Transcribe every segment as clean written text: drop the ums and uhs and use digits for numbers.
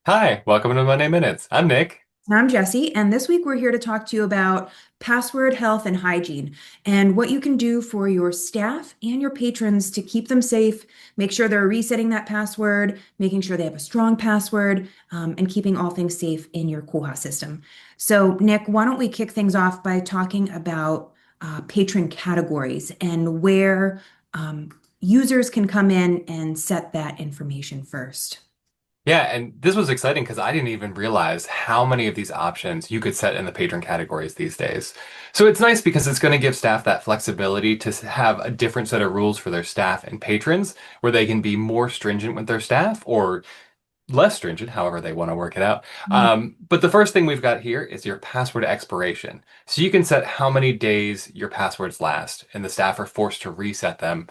Hi, welcome to Monday Minutes. I'm Nick. I'm Jessie, and this week we're here to talk to you about password health and hygiene and what you can do for your staff and your patrons to keep them safe, make sure they're resetting that password, making sure they have a strong password, and keeping all things safe in your Koha system. So, Nick, why don't we kick things off by talking about patron categories and where users can come in and set that information first? Yeah, and this was exciting because I didn't even realize how many of these options you could set in the patron categories these days. So it's nice because it's going to give staff that flexibility to have a different set of rules for their staff and patrons, where they can be more stringent with their staff or less stringent, however they want to work it out. But the first thing we've got here is your password expiration. So you can set how many days your passwords last, and the staff are forced to reset them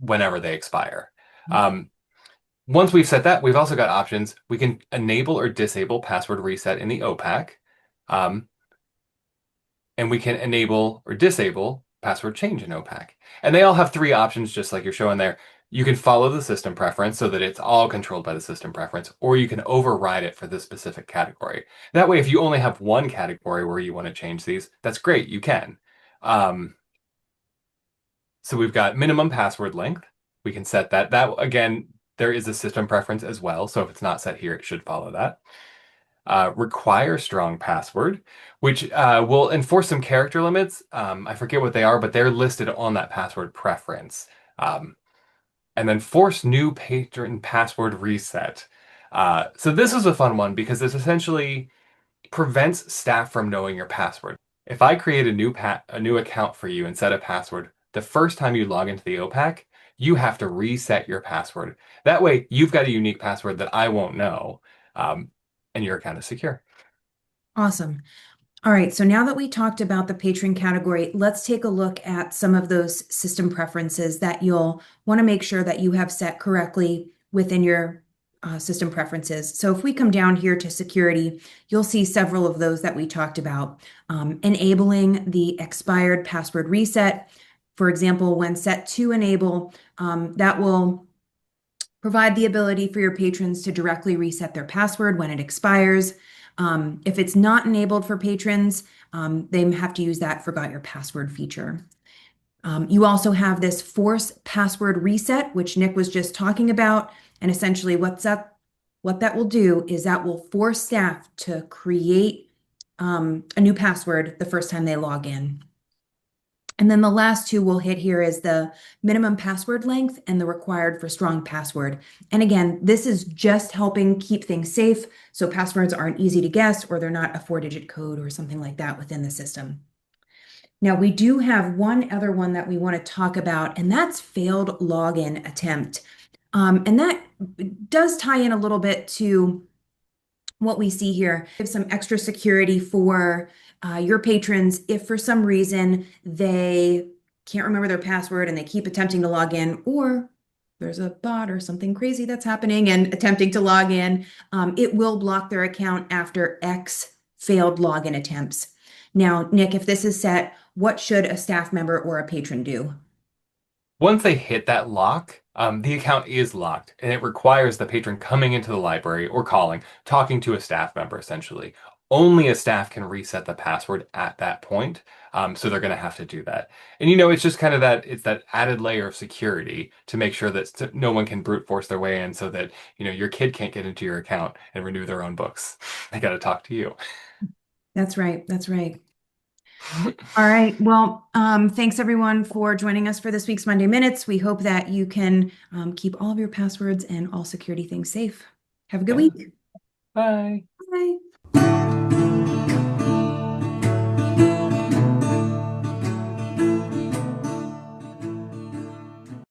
whenever they expire. Um, Once we've set that, we've also got options. We can enable or disable password reset in the OPAC, um, and we can enable or disable password change in OPAC. And they all have three options, just like you're showing there. You can follow the system preference so that it's all controlled by the system preference, or you can override it for this specific category. That way, if you only have one category where you want to change these, that's great, you can. Um, so we've got minimum password length. We can set that. That again, there is a system preference as well. So if it's not set here, it should follow that. Require strong password, which will enforce some character limits. I forget what they are, but they're listed on that password preference. Um, and then force new patron password reset. So this is a fun one because this essentially prevents staff from knowing your password. If I create a new account for you and set a password, the first time you log into the OPAC, you have to reset your password. That way, you've got a unique password that I won't know, um, and your account is secure. Awesome. All right, so now that we talked about the patron category, let's take a look at some of those system preferences that you'll want to make sure that you have set correctly within your system preferences. So if we come down here to security, you'll see several of those that we talked about. Enabling the expired password reset. For example, when set to enable, that will provide the ability for your patrons to directly reset their password when it expires. If it's not enabled for patrons, they have to use that forgot your password feature. You also have this force password reset, which Nick was just talking about. And essentially what that will do is that will force staff to create a new password the first time they log in. And then the last two we'll hit here is the minimum password length and the required for strong password. And again, this is just helping keep things safe so passwords aren't easy to guess or they're not a 4-digit code or something like that within the system. Now, we do have one other one that we want to talk about, and that's failed login attempt. And that does tie in a little bit to what we see here. Give some extra security for your patrons if for some reason they can't remember their password and they keep attempting to log in, or there's a bot or something crazy that's happening and attempting to log in, it will block their account after X failed login attempts. Now, Nick, if this is set, what should a staff member or a patron do? Once they hit that lock, the account is locked, and it requires the patron coming into the library or calling, talking to a staff member essentially. Only a staff can reset the password at that point, so they're going to have to do that. And it's just kind of it's that added layer of security to make sure that no one can brute force their way in, so that your kid can't get into your account and renew their own books. They got to talk to you. That's right. That's right. All right. Well, thanks everyone for joining us for this week's Monday Minutes. We hope that you can keep all of your passwords and all security things safe. Have a good Yeah. week. Bye. Bye.